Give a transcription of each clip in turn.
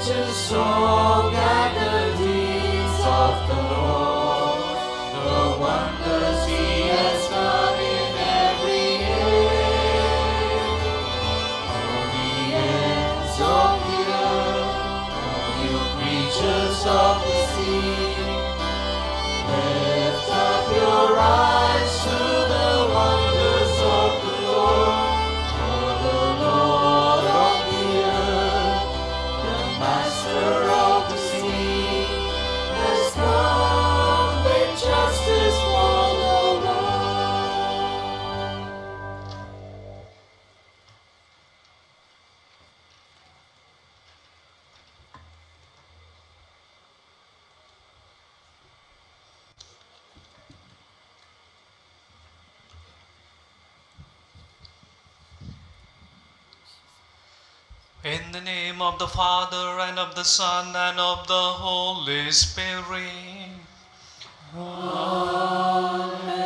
precious song and the deeds of the Lord, the wonders He has done in every age. All the ends of the earth, all you creatures of the sea, lift up your eyes to the wonders of the Lord, for the Lord of the earth, the Master of the sea, has come with justice for the world. In the name of the Father, and of the Son, and of the Holy Spirit. Amen.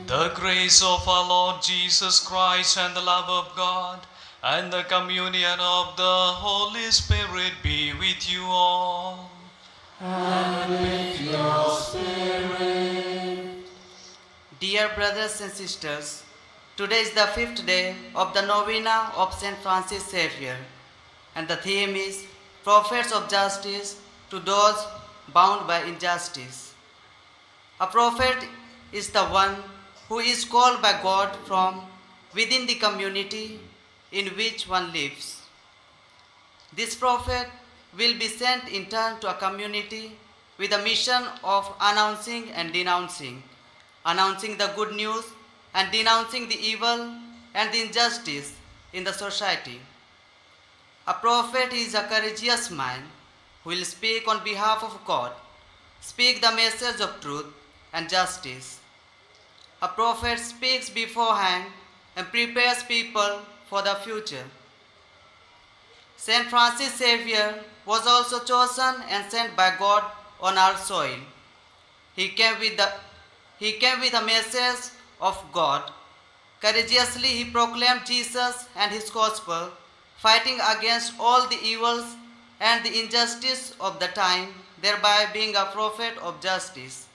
The grace of our Lord Jesus Christ, and the love of God, and the communion of the Holy Spirit be with you all. And with your spirit. Dear brothers and sisters, today is the 5th day of the novena of St. Francis Xavier, and the theme is Prophets of Justice to those bound by injustice. A prophet is the one who is called by God from within the community in which one lives. This prophet will be sent in turn to a community with a mission of announcing and denouncing, announcing the good news and denouncing the evil and the injustice in the society. A prophet is a courageous man who will speak on behalf of God, speak the message of truth and justice. A prophet speaks beforehand and prepares people for the future. St. Francis Xavier was also chosen and sent by God on our soil. He came with a message of God. Courageously he proclaimed Jesus and his gospel, fighting against all the evils and the injustice of the time, thereby being a prophet of justice.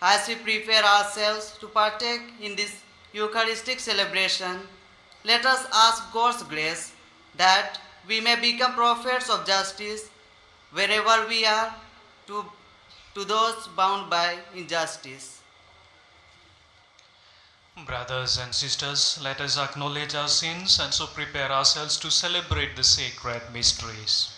As we prepare ourselves to partake in this Eucharistic celebration, let us ask God's grace that we may become prophets of justice wherever we are to those bound by injustice. Brothers and sisters, let us acknowledge our sins and so prepare ourselves to celebrate the sacred mysteries.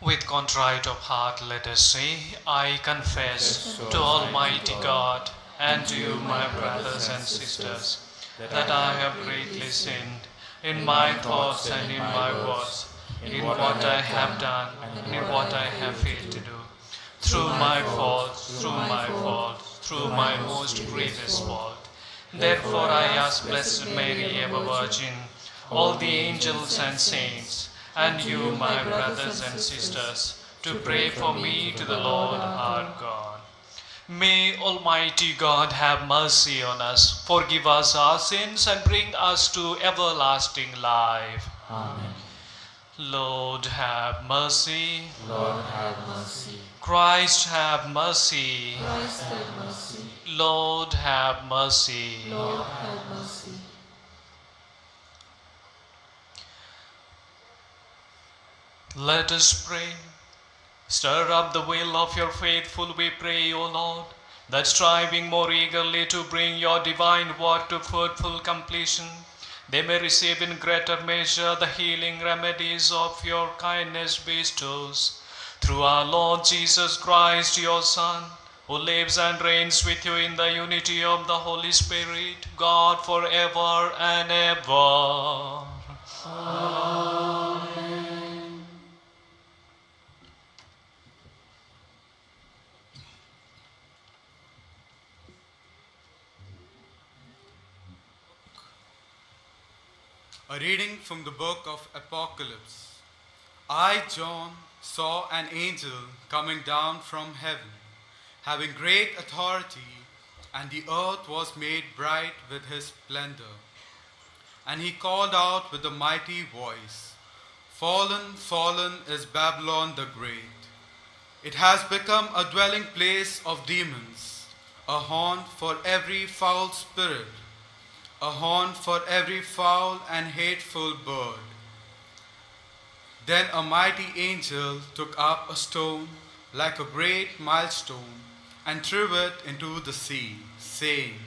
With contrite of heart, let us say, I confess to Almighty God and to you, my brothers and sisters, that I have greatly sinned in my thoughts and in my words, in what I have done and in what I have failed to do, through my fault, through my most grievous fault. Therefore I ask Blessed Mary, ever Virgin, all the angels and saints, and you, my brothers and sisters, to pray for me to the Lord our God. May Almighty God have mercy on us, forgive us our sins, and bring us to everlasting life. Amen. Lord, have mercy. Lord, have mercy. Christ, have mercy. Christ, have mercy. Lord, have mercy. Lord, have mercy. Let us pray. Stir up the will of your faithful, we pray, O Lord, that striving more eagerly to bring your divine word to fruitful completion, they may receive in greater measure the healing remedies of your kindness bestows. Through our Lord Jesus Christ, your Son, who lives and reigns with you in the unity of the Holy Spirit, God forever and ever. Amen. A reading from the book of Apocalypse. I, John, saw an angel coming down from heaven, having great authority and the earth was made bright with his splendor. And he called out with a mighty voice, "Fallen, fallen is Babylon the Great. It has become a dwelling place of demons, a haunt for every foul spirit, a haunt for every foul and hateful bird." Then a mighty angel took up a stone like a great millstone and threw it into the sea, saying,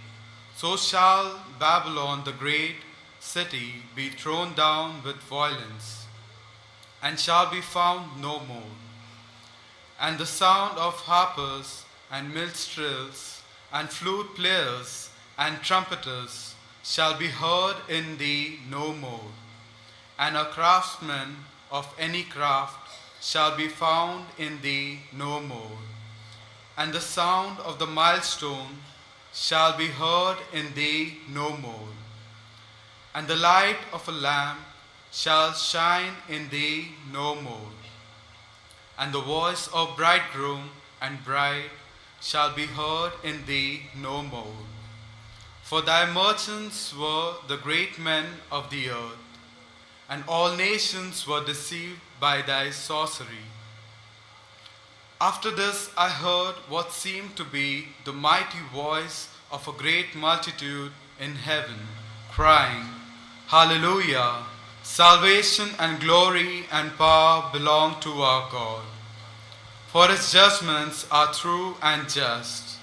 "So shall Babylon the great city be thrown down with violence, and shall be found no more. And the sound of harpers and minstrels and flute players and trumpeters shall be heard in thee no more. And a craftsman of any craft shall be found in thee no more. And the sound of the millstone shall be heard in thee no more. And the light of a lamp shall shine in thee no more. And the voice of bridegroom and bride shall be heard in thee no more. For thy merchants were the great men of the earth, and all nations were deceived by thy sorcery. After this I heard what seemed to be the mighty voice of a great multitude in heaven, crying, "Hallelujah! Salvation and glory and power belong to our God. For his judgments are true and just.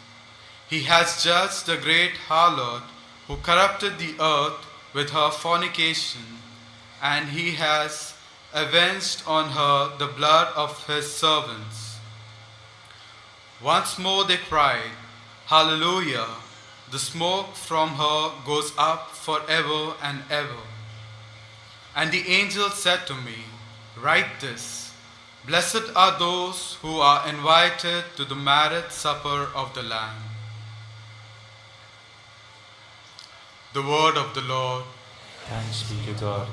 He has judged the great harlot who corrupted the earth with her fornication, and he has avenged on her the blood of his servants." Once more they cried, "Hallelujah! The smoke from her goes up forever and ever." And the angel said to me, "Write this: Blessed are those who are invited to the marriage supper of the Lamb." The word of the Lord. Thanks be to God.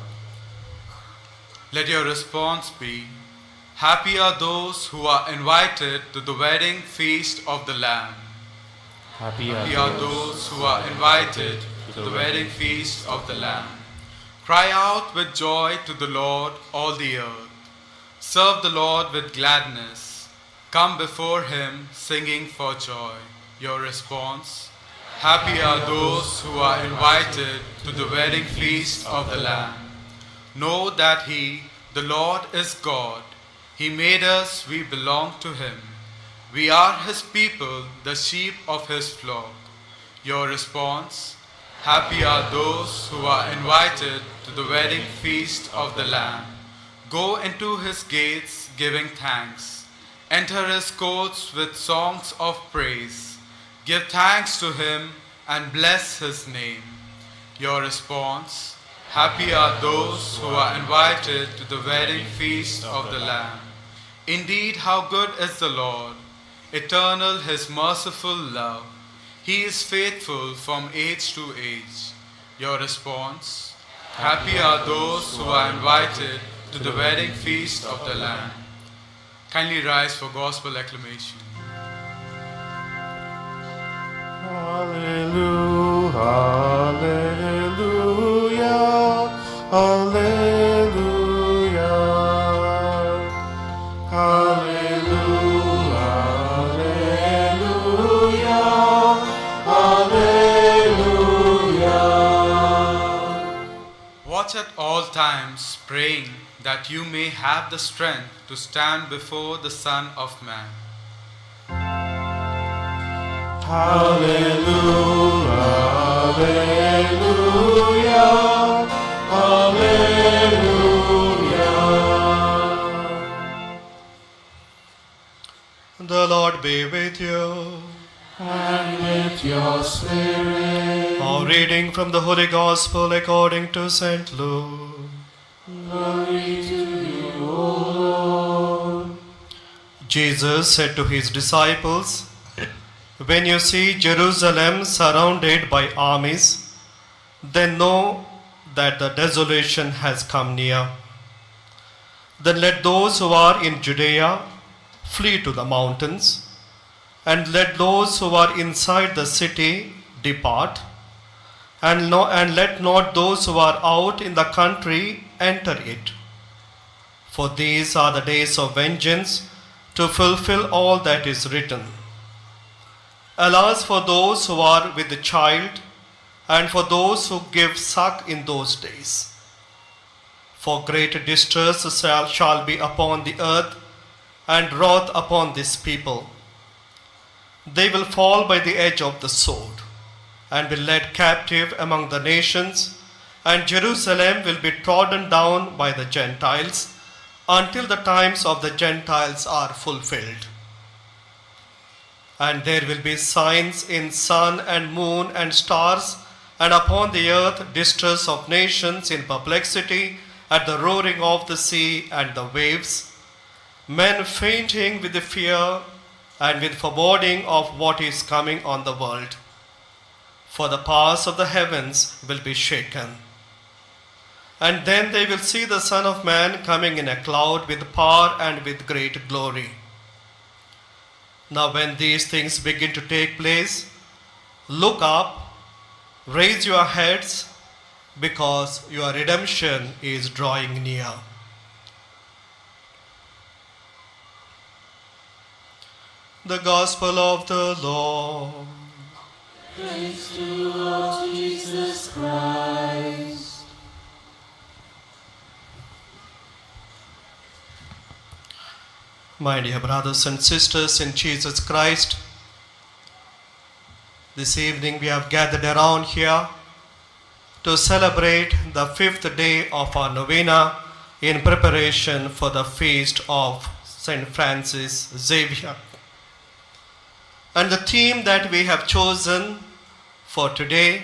Let your response be, "Happy are those who are invited to the wedding feast of the Lamb." Happy Happy are those who are invited to the wedding feast of the Lamb. Cry out with joy to the Lord, all the earth. Serve the Lord with gladness. Come before him singing for joy. Your response: Happy are those who are invited to the wedding feast of the Lamb. Know that he, the Lord, is God. He made us, we belong to him. We are his people, the sheep of his flock. Your response: Happy are those who are invited to the wedding feast of the Lamb. Go into his gates giving thanks. Enter his courts with songs of praise. Give thanks to him and bless his name. Your response: Happy are those who are invited to the wedding feast of the Lamb. Indeed, how good is the Lord, eternal his merciful love. He is faithful from age to age. Your response: Happy are those who are invited to the wedding feast of the Lamb. Kindly rise for gospel acclamation. Hallelujah, hallelujah, hallelujah, hallelujah, hallelujah. Watch at all times, praying that you may have the strength to stand before the Son of Man. Hallelujah, hallelujah, hallelujah. The Lord be with you. And with your spirit. A reading from the Holy Gospel according to St. Luke. Glory to you, O Lord. Jesus said to his disciples, "When you see Jerusalem surrounded by armies, then know that the desolation has come near. Then let those who are in Judea flee to the mountains, and let those who are inside the city depart, and let not those who are out in the country enter it. For these are the days of vengeance, to fulfill all that is written. Alas for those who are with the child, and for those who give suck in those days. For great distress shall be upon the earth, and wrath upon this people. They will fall by the edge of the sword, and be led captive among the nations, and Jerusalem will be trodden down by the Gentiles, until the times of the Gentiles are fulfilled. And there will be signs in sun and moon and stars, and upon the earth distress of nations in perplexity, at the roaring of the sea and the waves, men fainting with the fear and with foreboding of what is coming on the world. For the powers of the heavens will be shaken. And then they will see the Son of Man coming in a cloud with power and with great glory. Now when these things begin to take place, look up, raise your heads, because your redemption is drawing near. The Gospel of the Lord. Praise to you, Lord Jesus Christ. My dear brothers and sisters in Jesus Christ, this evening we have gathered around here to celebrate the 5th day of our novena in preparation for the feast of St. Francis Xavier. And the theme that we have chosen for today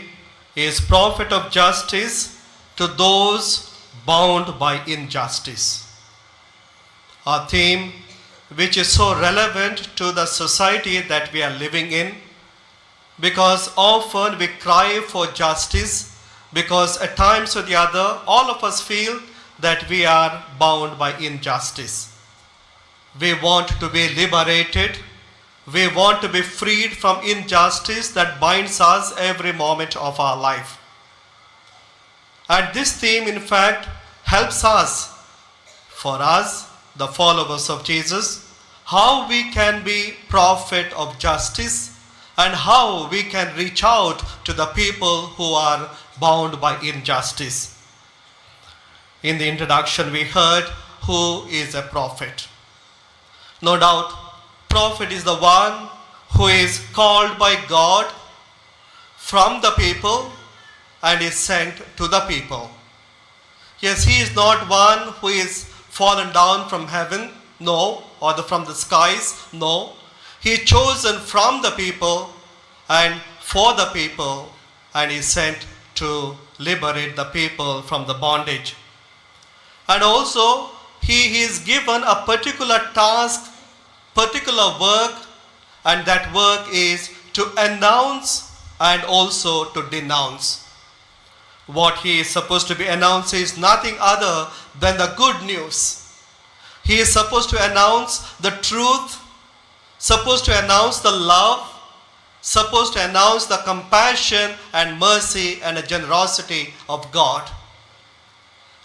is Prophet of Justice to those bound by injustice. A theme which is so relevant to the society that we are living in, because often we cry for justice, because at times or the other, all of us feel that we are bound by injustice. We want to be liberated. We want to be freed from injustice that binds us every moment of our life. And this theme, in fact, helps us, for us, the followers of Jesus, how we can be prophet of justice and how we can reach out to the people who are bound by injustice. In the introduction, we heard who is a prophet. No doubt, prophet is the one who is called by God from the people and is sent to the people. Yes, he is not one who is fallen down from heaven, no, or from the skies, no. He is chosen from the people and for the people, and is sent to liberate the people from the bondage. And also, he is given a particular task, particular work, and that work is to announce and also to denounce. What he is supposed to be announcing is nothing other than the good news. He is supposed to announce the truth, supposed to announce the love, supposed to announce the compassion and mercy and the generosity of God.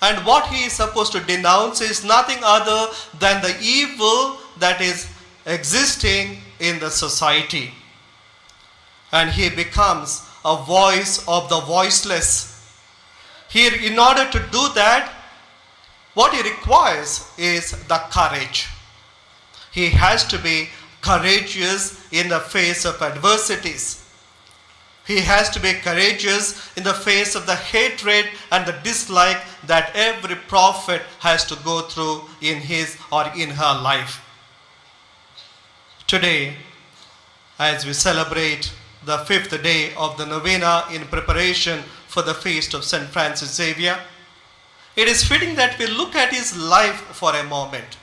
And what he is supposed to denounce is nothing other than the evil that is existing in the society. And he becomes a voice of the voiceless. Here, in order to do that, what he requires is the courage. He has to be courageous in the face of adversities. He has to be courageous in the face of the hatred and the dislike that every prophet has to go through in his or in her life. Today, as we celebrate the 5th day of the novena in preparation for the feast of St. Francis Xavier, it is fitting that we look at his life for a moment.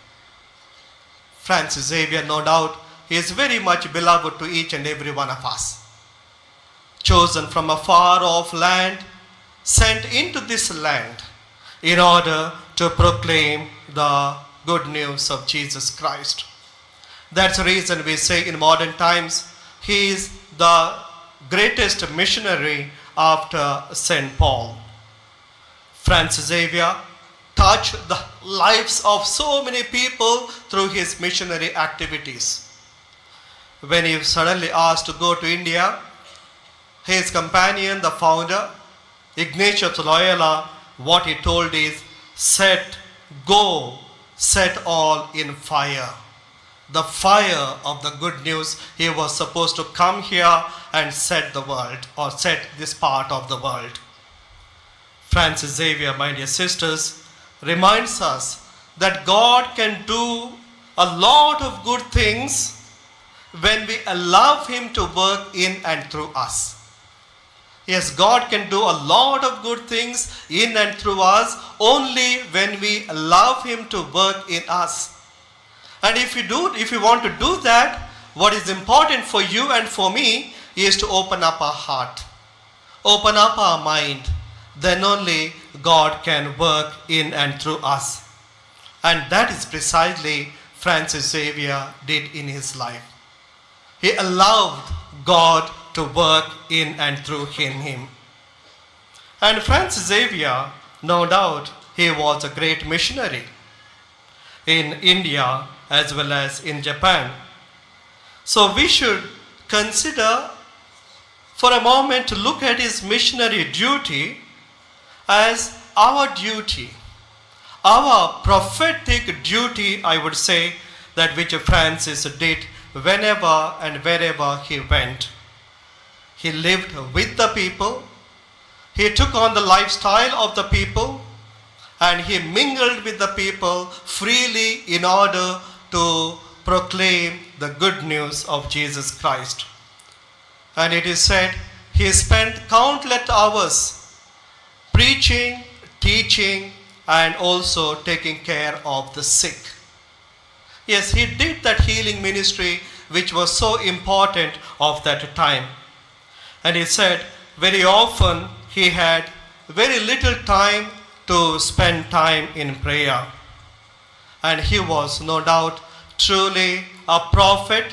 Francis Xavier, no doubt, he is very much beloved to each and every one of us. Chosen from a far off land, sent into this land in order to proclaim the good news of Jesus Christ. That's the reason we say in modern times he is the greatest missionary after St. Paul. Francis Xavier touched the lives of so many people through his missionary activities. When he suddenly asked to go to India, his companion, the founder, Ignatius Loyola, what he told is, go, set all in fire. The fire of the good news, he was supposed to come here and set the world, or set this part of the world. Francis Xavier, my dear sisters, reminds us that God can do a lot of good things when we allow him to work in and through us. Yes, God can do a lot of good things in and through us only when we allow him to work in us. And if you want to do that, what is important for you and for me is to open up our heart, open up our mind. Then only God can work in and through us. And that is precisely Francis Xavier did in his life. He allowed God to work in and through him. And Francis Xavier, no doubt, he was a great missionary in India as well as in Japan. So we should consider for a moment to look at his missionary duty as our duty, our prophetic duty, I would say, that which Francis did whenever and wherever he went. He lived with the people, he took on the lifestyle of the people, and he mingled with the people freely in order to proclaim the good news of Jesus Christ. And it is said he spent countless hours preaching, teaching, and also taking care of the sick. Yes, he did that healing ministry which was so important of that time. And he said very often he had very little time to spend time in prayer. And he was no doubt truly a prophet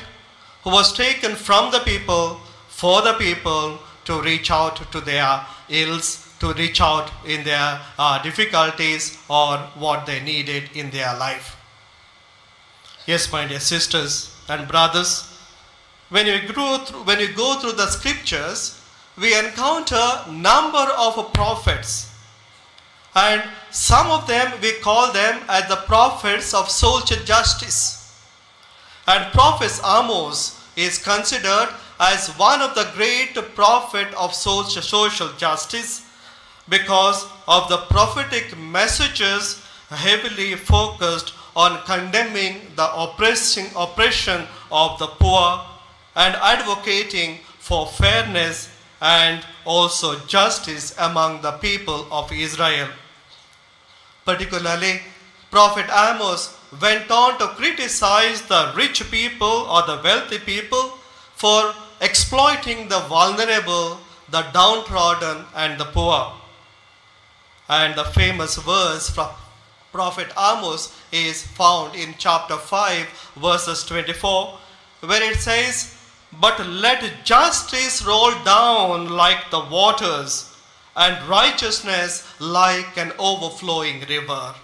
who was taken from the people for the people to reach out to their ills, to reach out in their difficulties or what they needed in their life. Yes, my dear sisters and brothers, when you go through the scriptures, we encounter number of prophets, and some of them we call them as the prophets of social justice. And Prophet Amos is considered as one of the great prophet of social justice because of the prophetic messages heavily focused on condemning the oppression of the poor and advocating for fairness and also justice among the people of Israel. Particularly, Prophet Amos went on to criticize the rich people or the wealthy people for exploiting the vulnerable, the downtrodden, and the poor. And the famous verse from Prophet Amos is found in chapter 5, verses 24, where it says, "But let justice roll down like the waters, and righteousness like an overflowing river."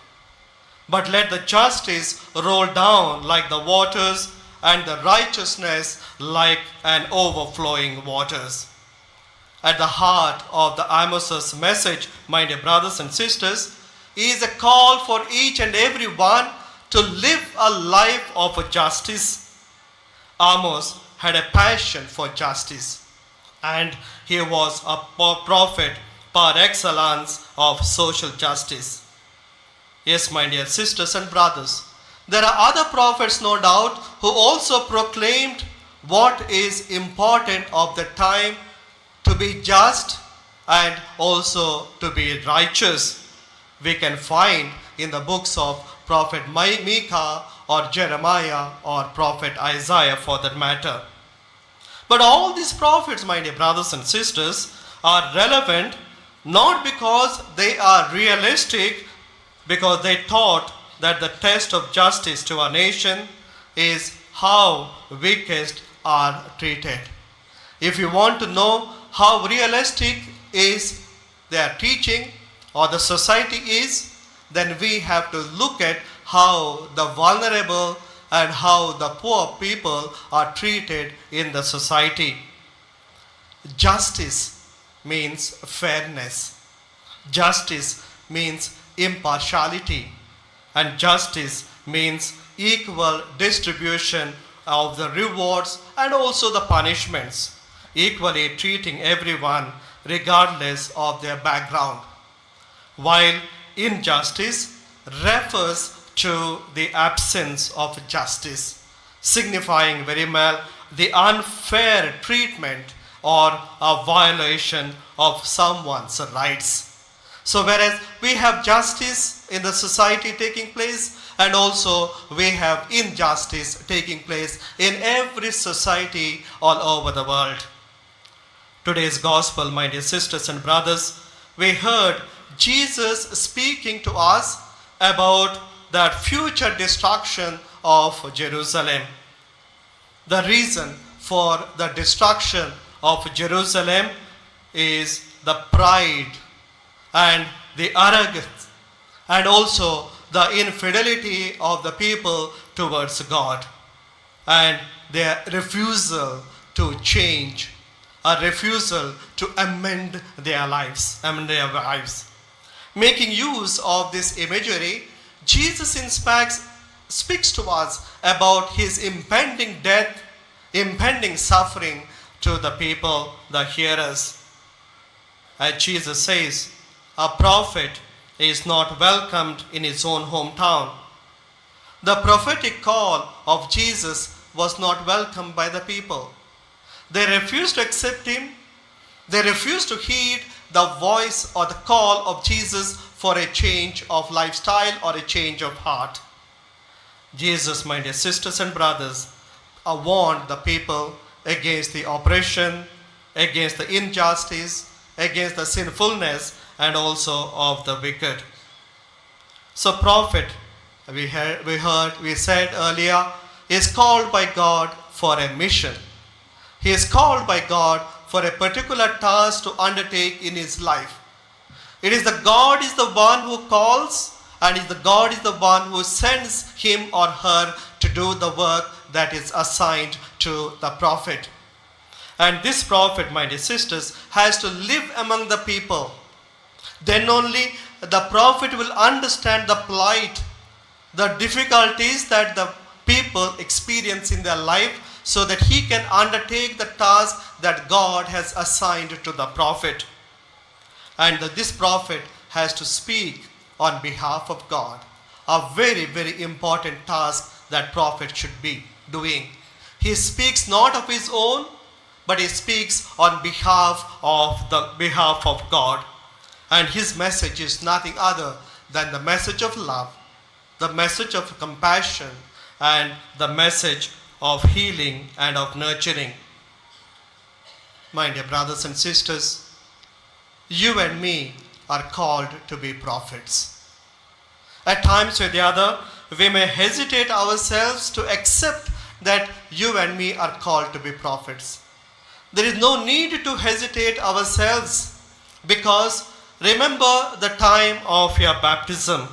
But let the justice roll down like the waters, and the righteousness like an overflowing waters. At the heart of the Amos's message, my dear brothers and sisters, is a call for each and every one to live a life of justice. Amos had a passion for justice, and he was a prophet par excellence of social justice. Yes, my dear sisters and brothers, there are other prophets, no doubt, who also proclaimed what is important of the time, to be just and also to be righteous. We can find in the books of Prophet Micah or Jeremiah or Prophet Isaiah for that matter. But all these prophets, my dear brothers and sisters, are relevant not because they are realistic, because they taught that the test of justice to our nation is how wicked are treated. If you want to know how realistic is their teaching or the society is, then we have to look at how the vulnerable and how the poor people are treated in the society. Justice means fairness. Justice means impartiality. And justice means equal distribution of the rewards and also the punishments, equally treating everyone regardless of their background. While injustice refers to the absence of justice, signifying very well the unfair treatment or a violation of someone's rights. So whereas we have justice in the society taking place, and also we have injustice taking place in every society all over the world. Today's gospel, my dear sisters and brothers, we heard Jesus speaking to us about that future destruction of Jerusalem. The reason for the destruction of Jerusalem is the pride and the arrogance and also the infidelity of the people towards God and their refusal to change, a refusal to amend their lives. Making use of this imagery, Jesus in fact speaks to us about his impending death, impending suffering to the people, the hearers. As Jesus says, a prophet is not welcomed in his own hometown. The prophetic call of Jesus was not welcomed by the people. They refused to accept him. They refused to heed the voice or the call of Jesus for a change of lifestyle or a change of heart. Jesus, my dear sisters and brothers, warned the people against the oppression, against the injustice, against the sinfulness, and also of the wicked. So prophet, we said earlier, is called by God for a mission. He is called by God for a particular task to undertake in his life. It is the God is the one who calls, and the God is the one who sends him or her to do the work that is assigned to the prophet. And this prophet, my dear sisters, has to live among the people. Then only the prophet will understand the plight, the difficulties that the people experience in their life, so that he can undertake the task that God has assigned to the prophet. And this prophet has to speak on behalf of God. A very, very important task that prophet should be doing. He speaks not of his own, but he speaks on behalf of God. And his message is nothing other than the message of love, the message of compassion, and the message of healing and of nurturing. My dear brothers and sisters, you and me are called to be prophets. At times or the other, we may hesitate ourselves to accept that you and me are called to be prophets. There is no need to hesitate ourselves, because remember the time of your baptism.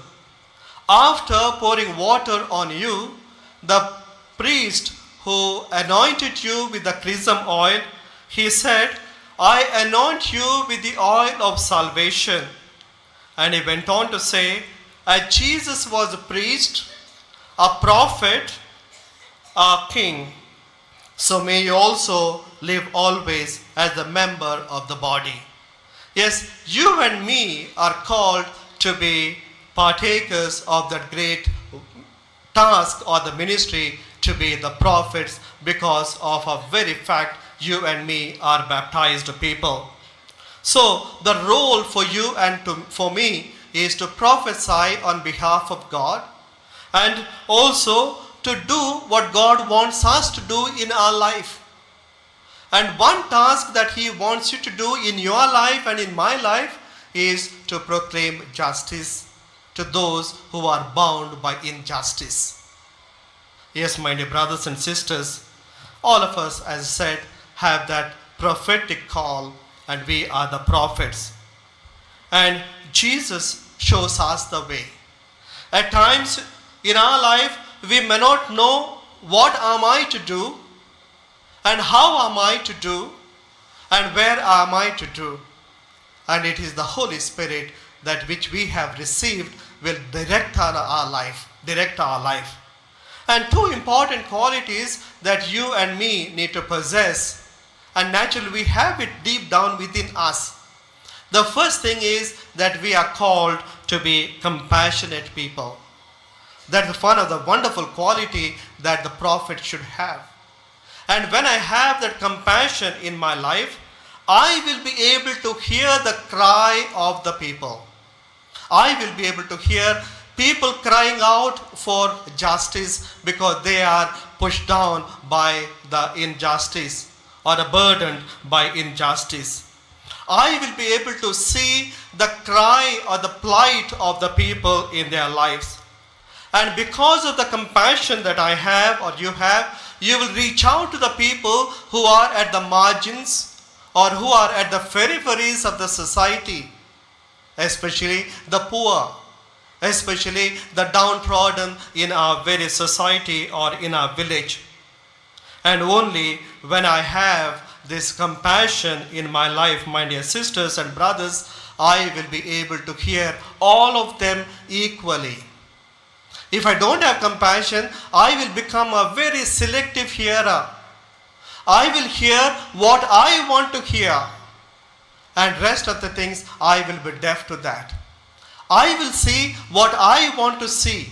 After pouring water on you, the priest who anointed you with the chrism oil, he said, I anoint you with the oil of salvation. And he went on to say, as Jesus was a priest, a prophet, a king, so may you also live always as a member of the body. Yes, you and me are called to be partakers of that great task or the ministry to be the prophets, because of a very fact you and me are baptized people. So the role for you and for me is to prophesy on behalf of God, and also to do what God wants us to do in our life. And one task that he wants you to do in your life and in my life is to proclaim justice to those who are bound by injustice. Yes, my dear brothers and sisters, all of us, as I said, have that prophetic call, and we are the prophets. And Jesus shows us the way. At times in our life, we may not know what am I to do, and how am I to do, and where am I to do. And it is the Holy Spirit that which we have received will direct our life. And two important qualities that you and me need to possess, and naturally we have it deep down within us. The first thing is that we are called to be compassionate people. That is one of the wonderful quality that the prophet should have. And when I have that compassion in my life, I will be able to hear the cry of the people. I will be able to hear people crying out for justice because they are pushed down by the injustice or burdened by injustice. I will be able to see the cry or the plight of the people in their lives. And because of the compassion that I have or you have, you will reach out to the people who are at the margins or who are at the peripheries of the society, especially the poor, especially the downtrodden in our very society or in our village. And only when I have this compassion in my life, my dear sisters and brothers, I will be able to hear all of them equally. If I don't have compassion, I will become a very selective hearer. I will hear what I want to hear, and rest of the things I will be deaf to that. I will see what I want to see.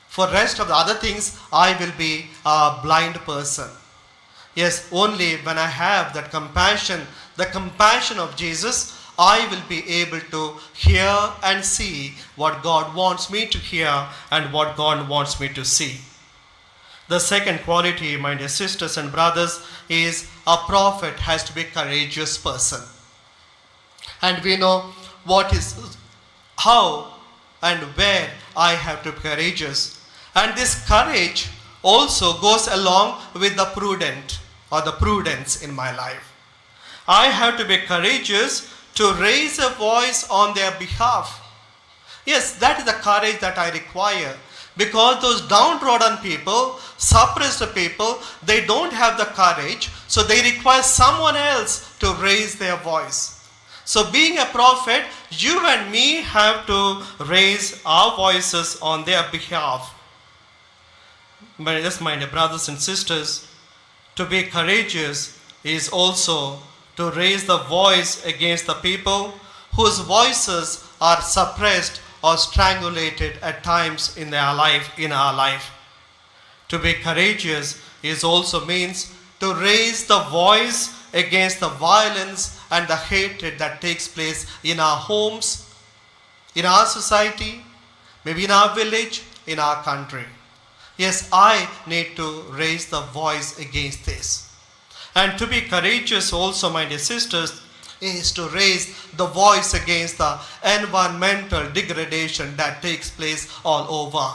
For rest of the other things, I will be a blind person. Yes, only when I have that compassion, the compassion of Jesus, I will be able to hear and see what God wants me to hear and what God wants me to see. The second quality, my dear sisters and brothers, is a prophet has to be a courageous person. And we know how and where I have to be courageous. And this courage also goes along with the prudent or the prudence in my life. I have to be courageous to raise a voice on their behalf. Yes, that is the courage that I require. Because those downtrodden people, suppressed people, they don't have the courage, so they require someone else to raise their voice. So being a prophet, you and me have to raise our voices on their behalf. But just my dear brothers and sisters, to be courageous is also to raise the voice against the people whose voices are suppressed or strangulated at times in our life. To be courageous is also means to raise the voice against the violence and the hatred that takes place in our homes, in our society, maybe in our village, in our country. Yes, I need to raise the voice against this. And to be courageous also, my dear sisters, is to raise the voice against the environmental degradation that takes place all over.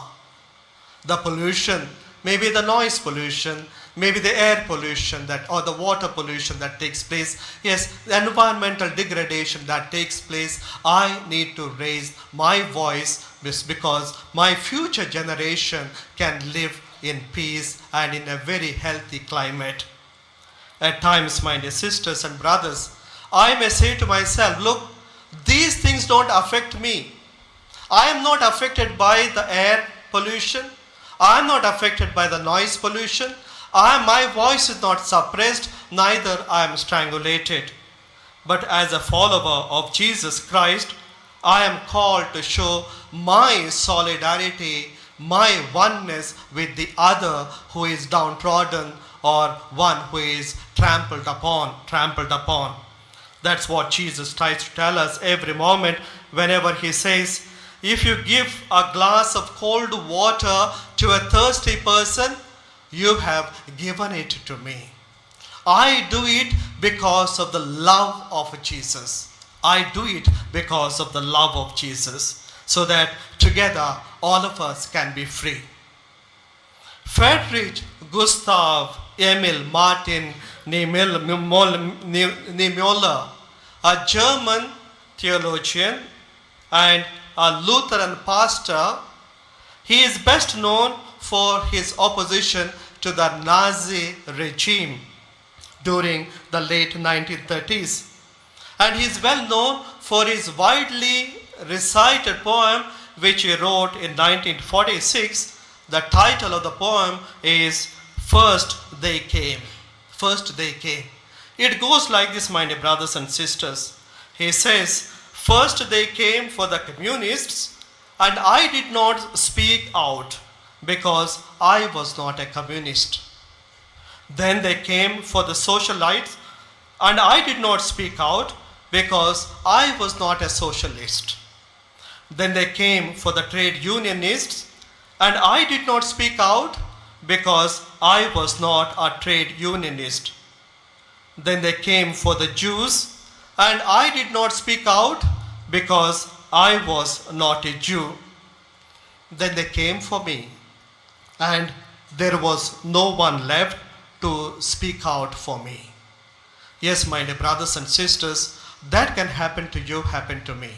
The pollution, maybe the noise pollution, maybe the air pollution or the water pollution that takes place. Yes, the environmental degradation that takes place. I need to raise my voice because my future generation can live in peace and in a very healthy climate. At times, my dear sisters and brothers, I may say to myself, look, these things don't affect me. I am not affected by the air pollution. I am not affected by the noise pollution. My voice is not suppressed, neither I am strangulated. But as a follower of Jesus Christ, I am called to show my solidarity, my oneness with the other who is downtrodden or one who is trampled upon. That's what Jesus tries to tell us every moment whenever he says, if you give a glass of cold water to a thirsty person, you have given it to me. I do it because of the love of Jesus. I do it because of the love of Jesus, so that together all of us can be free. Friedrich Gustav Emil Martin Niemöller, a German theologian and a Lutheran pastor, he is best known for his opposition to the Nazi regime during the late 1930s. And he is well known for his widely recited poem which he wrote in 1946. The title of the poem is First They Came. First They Came. It goes like this, my dear brothers and sisters. He says, first they came for the communists, and I did not speak out because I was not a communist. Then they came for the socialites, and I did not speak out because I was not a socialist. Then they came for the trade unionists, and I did not speak out because I was not a trade unionist. Then they came for the Jews, and I did not speak out because I was not a Jew. Then they came for me, and there was no one left to speak out for me. Yes, my dear brothers and sisters, that can happen to you, happen to me.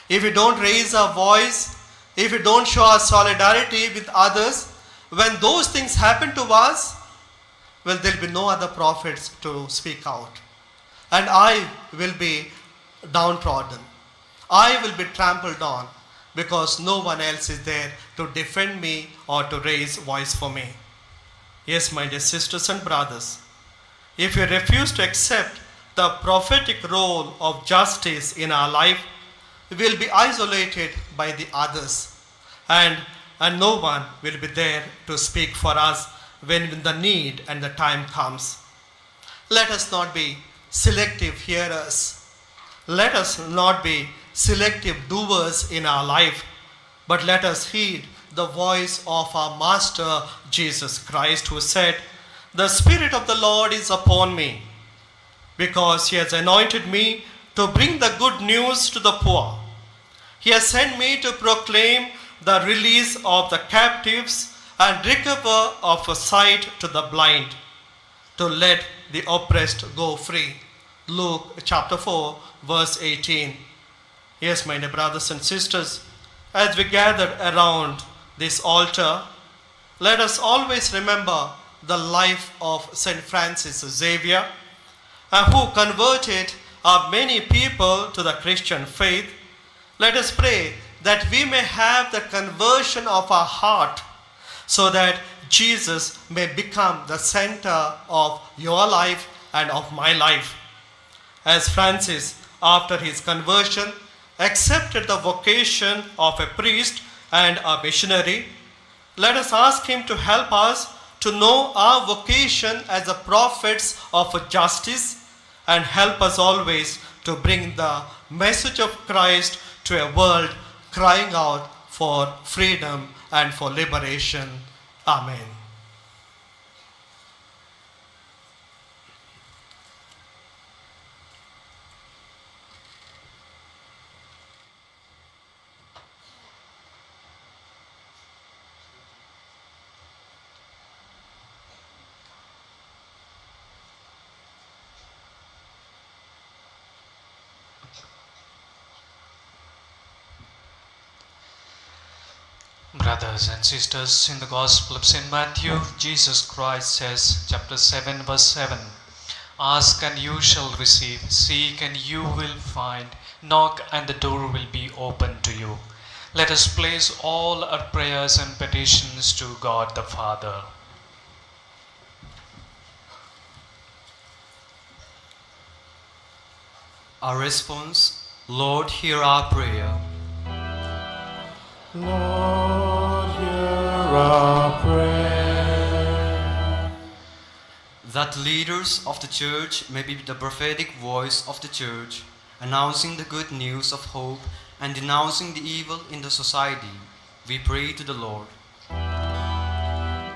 If we don't raise our voice, if we don't show our solidarity with others, when those things happen to us, well, there will be no other prophets to speak out. And I will be downtrodden. I will be trampled on because no one else is there to defend me or to raise voice for me. Yes, my dear sisters and brothers, if we refuse to accept the prophetic role of justice in our life, we will be isolated by the others, and no one will be there to speak for us when the need and the time comes. Let us not be selective hearers. Let us not be selective doers in our life, but let us heed the voice of our Master Jesus Christ, who said, "The Spirit of the Lord is upon me, because He has anointed me to bring the good news to the poor. He has sent me to proclaim the release of the captives and recover of sight to the blind, to let the oppressed go free." Luke chapter 4, verse 18. Yes, my dear brothers and sisters, as we gather around this altar, let us always remember the life of St. Francis Xavier, who converted many people to the Christian faith. Let us pray that we may have the conversion of our heart, so that Jesus may become the center of your life and of my life. As Francis, after his conversion, accepted the vocation of a priest and a missionary, let us ask him to help us to know our vocation as a prophets of justice, and help us always to bring the message of Christ to a world crying out for freedom and for liberation. Amen. Brothers and sisters, in the Gospel of St. Matthew, Jesus Christ says, chapter 7, verse 7, "Ask and you shall receive, seek and you will find, knock and the door will be opened to you." Let us place all our prayers and petitions to God the Father. Our response: Lord, hear our prayer. Lord, hear our prayer. That leaders of the church may be the prophetic voice of the church, announcing the good news of hope and denouncing the evil in the society, we pray to the Lord.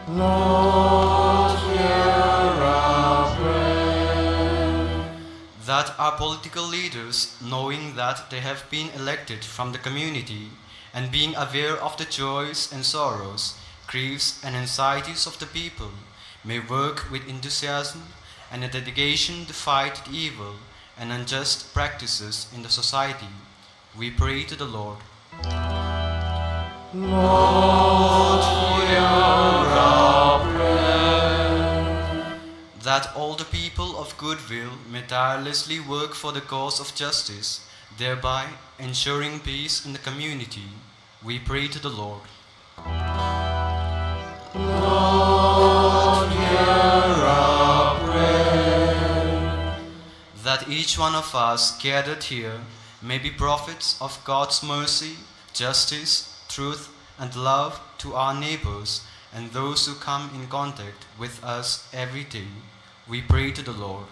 Lord, hear our prayer. That our political leaders, knowing that they have been elected from the community and being aware of the joys and sorrows, griefs, and anxieties of the people, may work with enthusiasm and a dedication to fight evil and unjust practices in the society. We pray to the Lord. That all the people of goodwill may tirelessly work for the cause of justice, thereby ensuring peace in the community. We pray to the Lord. That each one of us gathered here may be prophets of God's mercy, justice, truth, and love to our neighbors and those who come in contact with us every day. We pray to the Lord.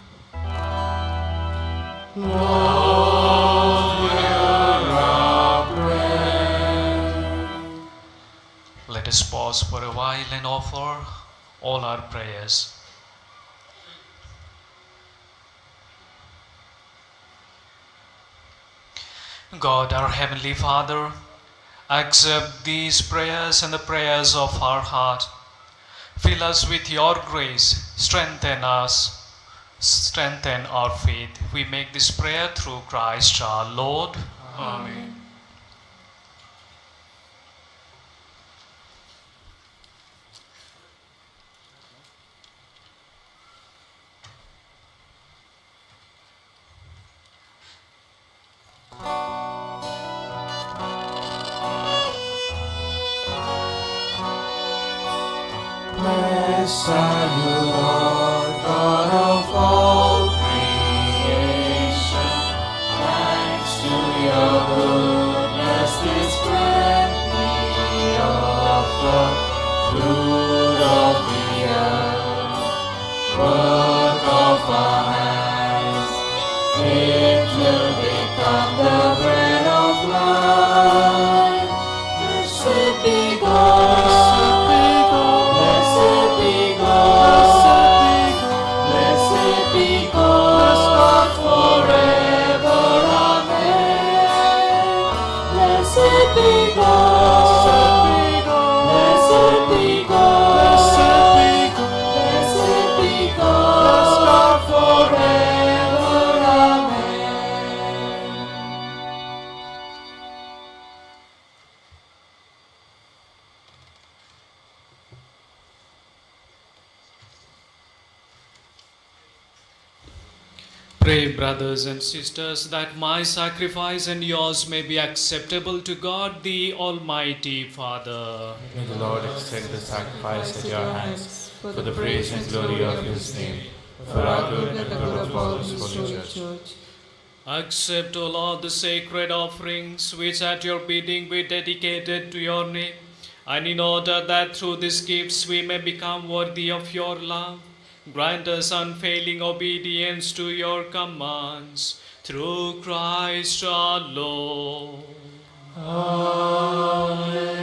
Let us pause for a while and offer all our prayers. God, our Heavenly Father, accept these prayers and the prayers of our heart. Fill us with your grace, strengthen us, strengthen our faith. We make this prayer through Christ our Lord. Amen. Blessed are you, Lord, God of all creation. Thanks to your goodness, this bread we offer, fruit of the earth, work of our hands. It will become the bread of life. Blessed be God. Pray, brothers and sisters, that my sacrifice and yours may be acceptable to God, the Almighty Father. May the Lord accept the sacrifice at your hands, for the praise and glory of his name, for our good and the good of all his holy church. Accept, O Lord, the sacred offerings which at your bidding we dedicated to your name, and in order that through these gifts we may become worthy of your love, grant us unfailing obedience to your commands, through Christ our Lord. Amen.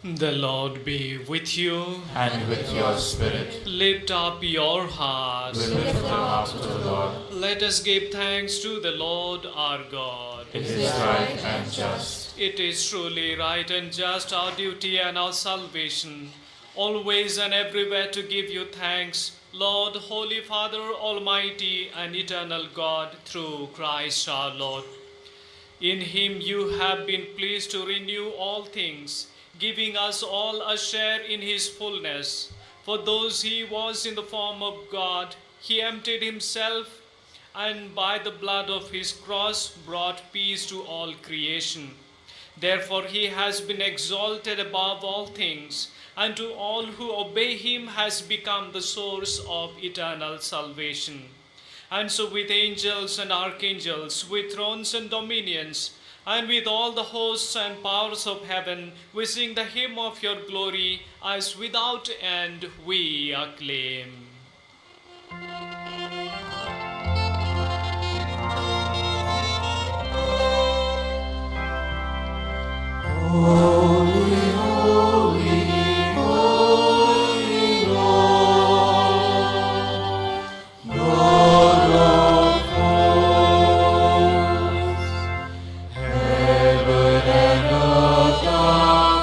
The Lord be with you. And with your spirit, Lift up your we hearts. lift them up to the Lord. Let us give thanks to the Lord our God. It is right and just. It is truly right and just, our duty and our salvation, always and everywhere to give you thanks, Lord, Holy Father, Almighty and eternal God, through Christ our Lord. In him you have been pleased to renew all things, giving us all a share in his fullness. For those he was in the form of God, he emptied himself, and by the blood of his cross brought peace to all creation. Therefore he has been exalted above all things, and to all who obey him has become the source of eternal salvation. And so with angels and archangels, with thrones and dominions, and with all the hosts and powers of heaven, we sing the hymn of your glory, as without end we acclaim. Holy, holy, holy Lord, God of hosts, heaven and earth are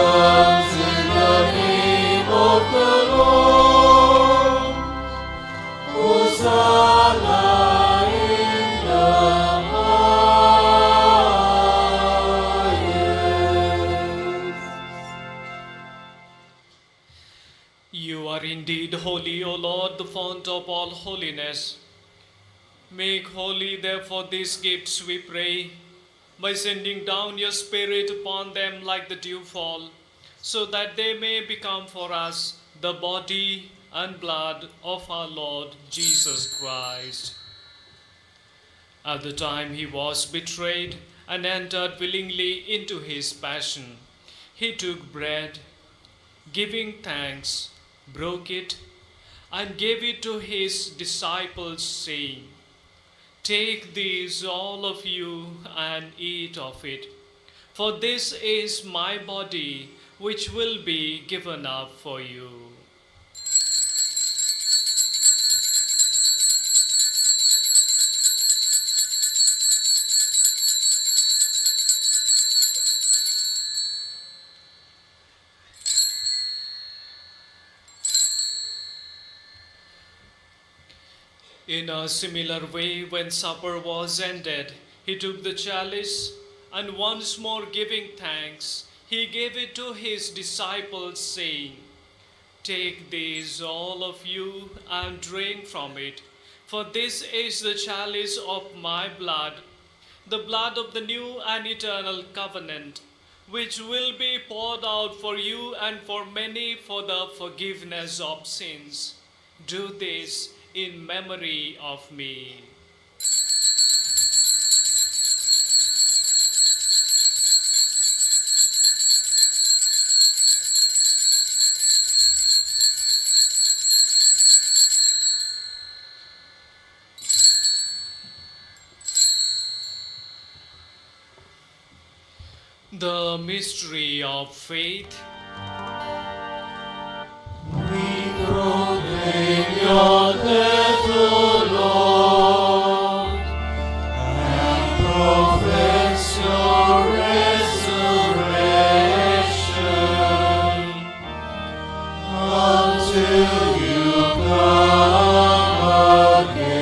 comes in the name of the Lord. Hosanna in the highest. You are indeed holy, O Lord, the fount of all holiness. Make holy, therefore, these gifts, we pray, by sending down your Spirit upon them like the dewfall, so that they may become for us the body and blood of our Lord Jesus Christ. At the time he was betrayed and entered willingly into his passion, he took bread, giving thanks, broke it, and gave it to his disciples, saying, "Take these, all of you, and eat of it, for this is my body, which will be given up for you." In a similar way, when supper was ended, he took the chalice, and once more giving thanks, he gave it to his disciples, saying, "Take this, all of you, and drink from it, for this is the chalice of my blood, the blood of the new and eternal covenant, which will be poured out for you and for many for the forgiveness of sins. Do this in memory of me." The mystery of faith. We proclaim your death, O Lord, and profess your resurrection until you come again.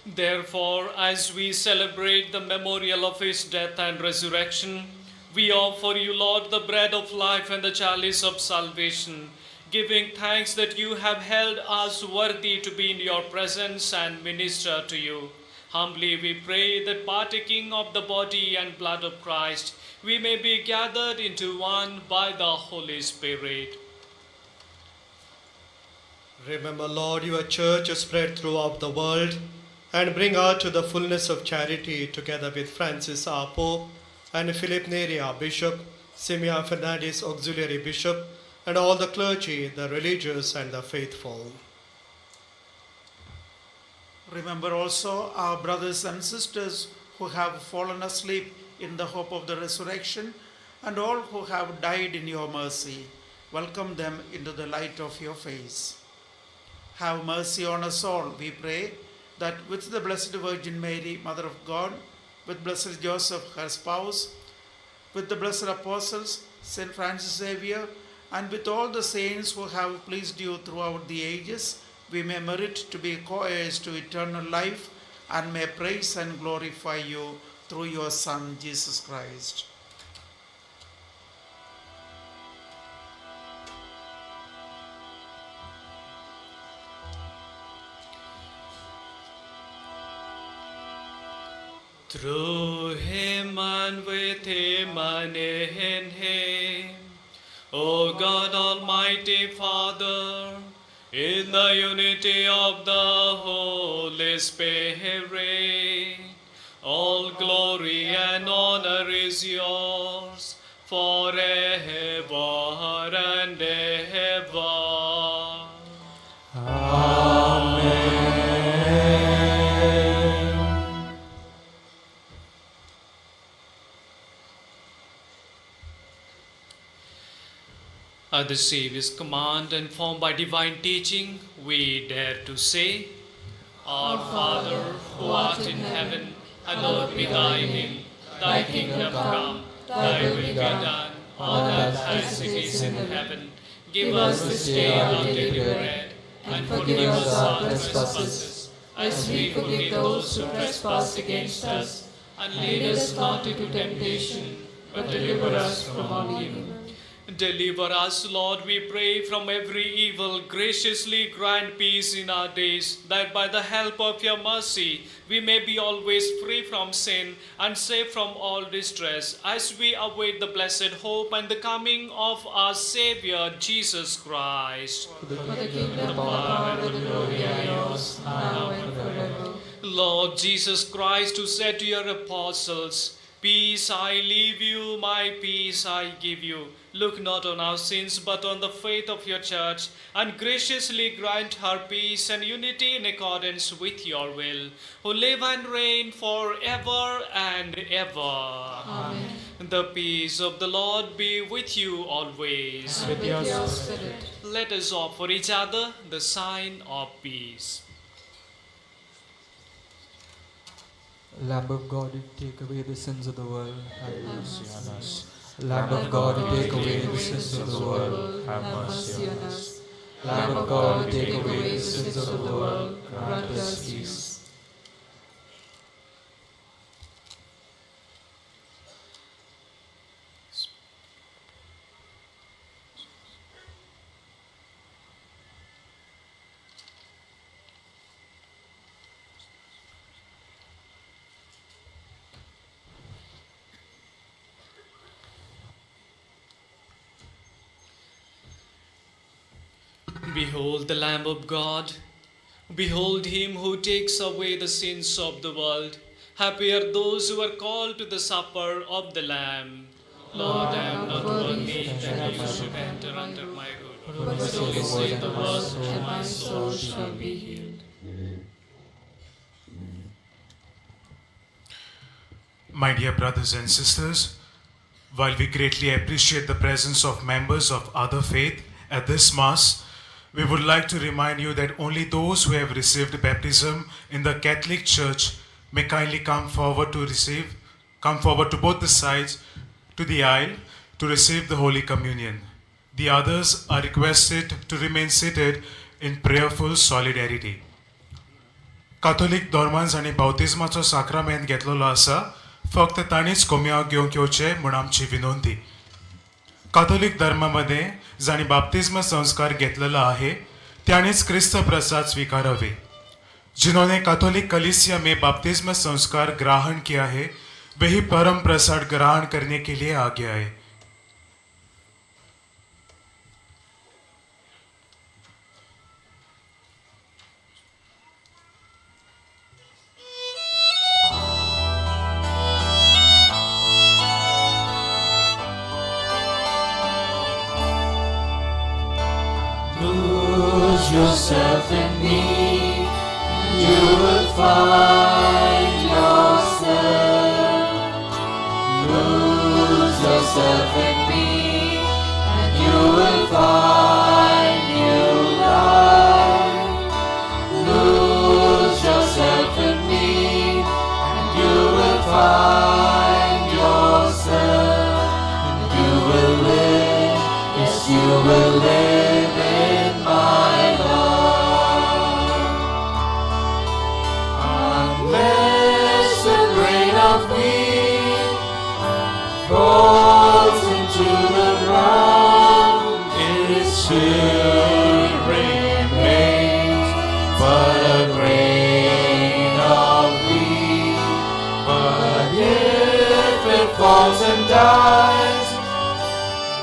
Therefore, as we celebrate the memorial of his death and resurrection, we offer you, Lord, the bread of life and the chalice of salvation, giving thanks that you have held us worthy to be in your presence and minister to you. Humbly we pray that, partaking of the body and blood of Christ, we may be gathered into one by the Holy Spirit. Remember, Lord, your church is spread throughout the world, and bring her to the fullness of charity, together with Francis our Pope, and Philip Neri our Bishop, Simeon Fernandez Auxiliary Bishop, and all the clergy, the religious and the faithful. Remember also our brothers and sisters who have fallen asleep in the hope of the resurrection, and all who have died in your mercy. Welcome them into the light of your face. Have mercy on us all, we pray, that with the Blessed Virgin Mary, Mother of God, with Blessed Joseph, her spouse, with the blessed apostles, St. Francis Xavier, and with all the saints who have pleased you throughout the ages, we may merit to be co-heirs to eternal life, and may praise and glorify you through your Son, Jesus Christ. Through him and with him and in him, O God, Almighty Father, in the unity of the Holy Spirit, all glory and honor is yours forever and ever. At the Saviour's command, and formed by divine teaching, we dare to say, Our Father, who art in heaven, hallowed be thy name. Thy kingdom come, Thy will be done on earth as it is in heaven. Give us this day our daily bread, and forgive us our trespasses, as we forgive those who trespass against us. And lead us not into temptation, but deliver us from all evil. Deliver us, Lord, we pray, from every evil. Graciously grant peace in our days, that by the help of your mercy we may be always free from sin and safe from all distress, as we await the blessed hope and the coming of our Savior, Jesus Christ. For the kingdom, the power, and the glory are yours, now and forever. Lord Jesus Christ, who said to your apostles, "Peace I leave you, my peace I give you," look not on our sins, but on the faith of your church, and graciously grant her peace and unity in accordance with your will, who live and reign forever and ever. Amen. The peace of the Lord be with you always. And with your spirit. Let us offer each other the sign of peace. Lamb of God, you take away the sins of the world, have mercy on us. Lamb of God, you take away the sins of the world, have mercy on us. Lamb of God, you take away the sins of the world, grant us peace. Behold the Lamb of God. Behold him who takes away the sins of the world. Happy are those who are called to the supper of the Lamb. Lord, I am not worthy that you should enter under my roof, but only say the word, and my soul shall be healed. My dear brothers and sisters, while we greatly appreciate the presence of members of other faith at this Mass, we would like to remind you that only those who have received baptism in the Catholic Church may kindly come forward to both the sides to the aisle to receive the Holy Communion. The others are requested to remain seated in prayerful solidarity. Catholic धर्मान जाणी बावतिस्माचो साक्रामेंत घेतलेलो आसा, फक्त ताणीच कोम्या घेवंक येवचे म्हूण आमची विनंती. कॅथोलिक धर्मामध्ये जाणी बाप्तिस्म संस्कार घेतलेला आहे त्यानेच ख्रिस्त प्रसाद स्वीकारावे. जिन्होंने कैथोलिक कलीसिया में बाप्तिस्म संस्कार ग्रहण किया है वही परम प्रसाद ग्रहण करने के लिए आ गया है. Lose yourself in me, you will find yourself. Lose yourself in me, and you will find new life. Lose yourself in me, and you will find yourself. And you will live, yes, you will live in my love. Unless the grain of wheat falls into the ground, it still remains but a grain of wheat. But if it falls and dies,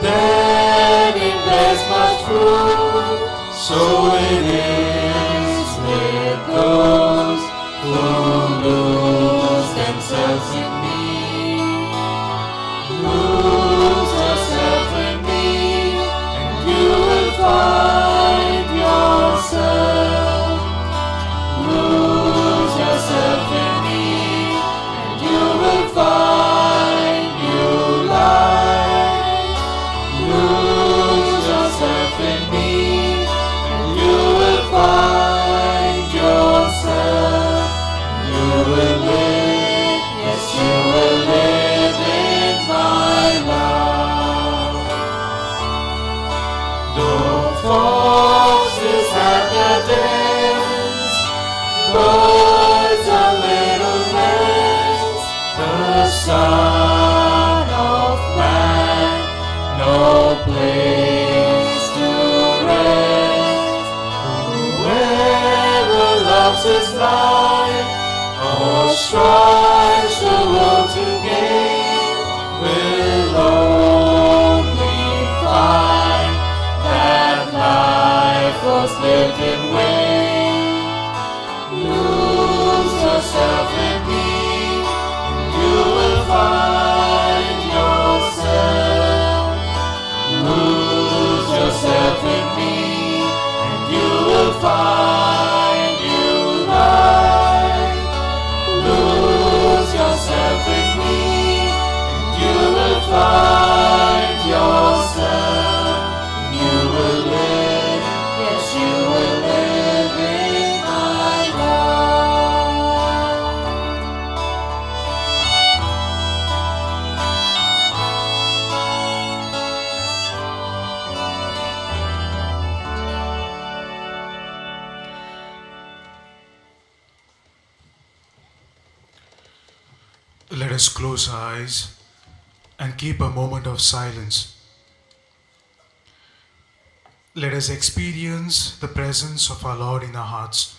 then it bears much fruit. So it is with those who lose themselves in me. Lose yourself in me, and you will find yourself. Lose yourself in me, and you will find new life. Lose yourself in me, and you will dance, birds and little lambs, the Son of Man, no place to rest. Whoever loves his life or strives the world to gain will only find that life was lived in vain. Lose yourself in me, you will find yourself. Lose yourself in me, and you will find new life. Lose yourself in me, and you will find yourself. You will live, yes, you will live in my life. Let us close our eyes and keep a moment of silence. Let us experience the presence of our Lord in our hearts.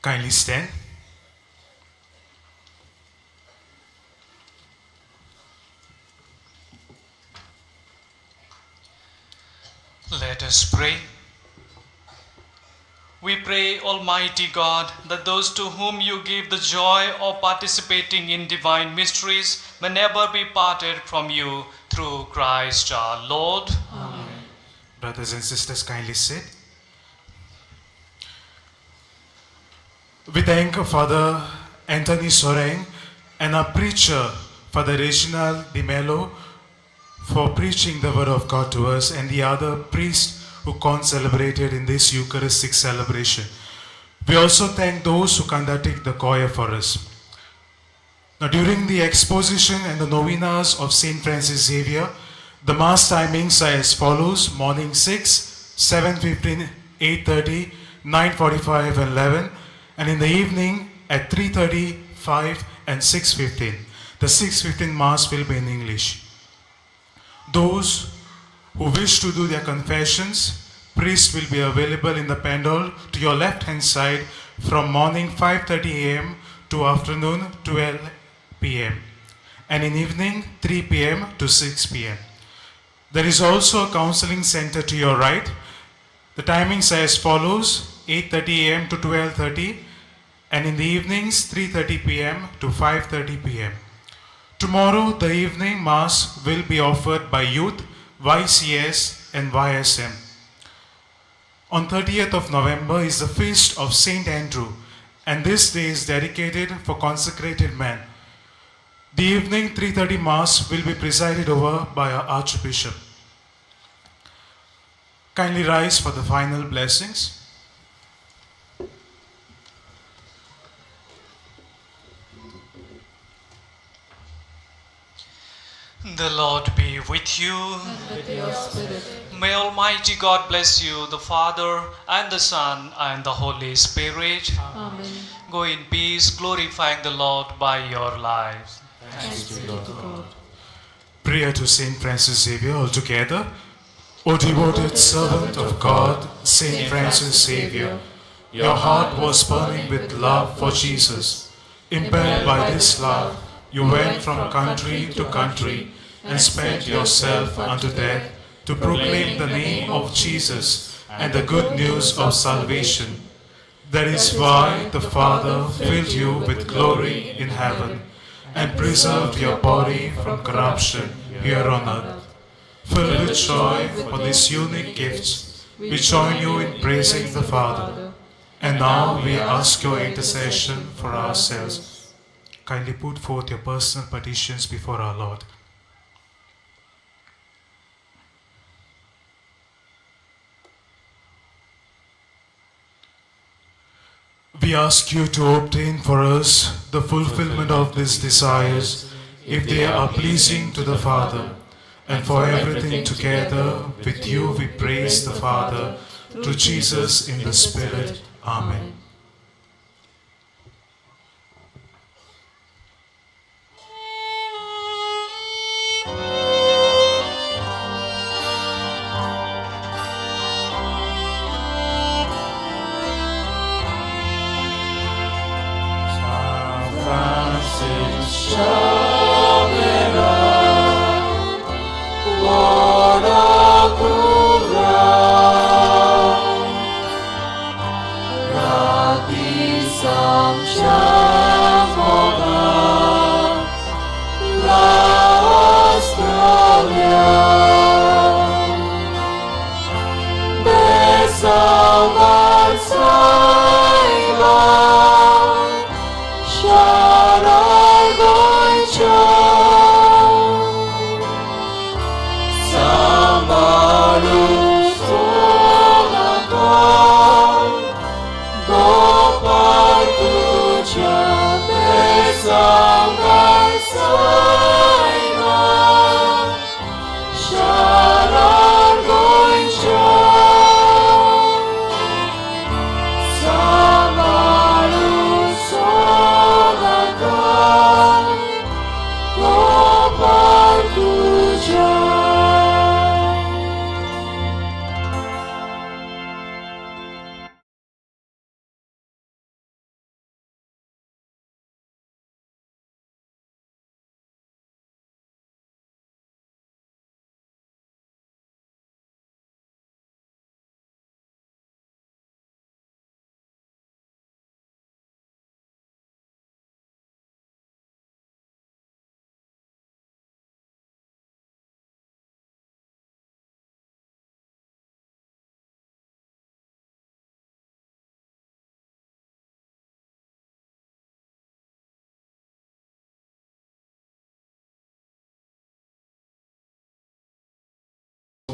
Kindly stand. Let us pray. We pray, Almighty God, that those to whom you give the joy of participating in divine mysteries may never be parted from you through Christ our Lord. Brothers and sisters, kindly sit. We thank Father Anthony Soreng and our preacher, Father Reginald Di Mello, for preaching the word of God to us, and the other priests who celebrated in this Eucharistic celebration. We also thank those who conducted the choir for us. Now, during the exposition and the novenas of St. Francis Xavier, the Mass timings are as follows: morning 6, 7:15, 8:30, 9:45 and 11, and in the evening at 3:30, 5 and 6:15. The 6:15 Mass will be in English. Those who wish to do their confessions, priest will be available in the pendule to your left hand side from morning 5:30 a.m. to afternoon 12 p.m. and in evening 3 p.m. to 6 p.m. There is also a counseling center to your right. The timings are as follows: 8:30 a.m. to 12:30, and in the evenings 3:30 p.m. to 5:30 p.m. Tomorrow the evening Mass will be offered by youth, YCS and YSM. On 30th of November is the feast of Saint Andrew, and this day is dedicated for consecrated men. The evening 3:30 Mass will be presided over by our Archbishop. Kindly rise for the final blessings. The Lord be with you. With your spirit. May Almighty God bless you, the Father, and the Son, and the Holy Spirit. Amen. Go in peace, glorifying the Lord by your lives. Thanks be to God. Prayer to Saint Francis Xavier all together. O devoted servant of God, Saint Francis Xavier, your heart was burning with love for Jesus. Impelled by this love, you went from country to country and spent yourself unto death to proclaim the name of Jesus and the good news of salvation. That is why the Father filled you with glory in heaven and preserved your body from corruption here on earth. Filled with joy for these unique gifts, we join you in praising the Father. And now we ask your intercession for ourselves. Kindly put forth your personal petitions before our Lord. We ask you to obtain for us the fulfillment of these desires, if they are pleasing to the Father. And for everything together, with you we praise the Father, through Jesus in the Spirit. Amen.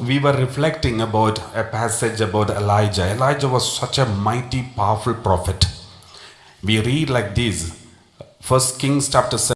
We were reflecting about a passage about Elijah. Elijah was such a mighty, powerful prophet. We read like this, 1 Kings chapter 7.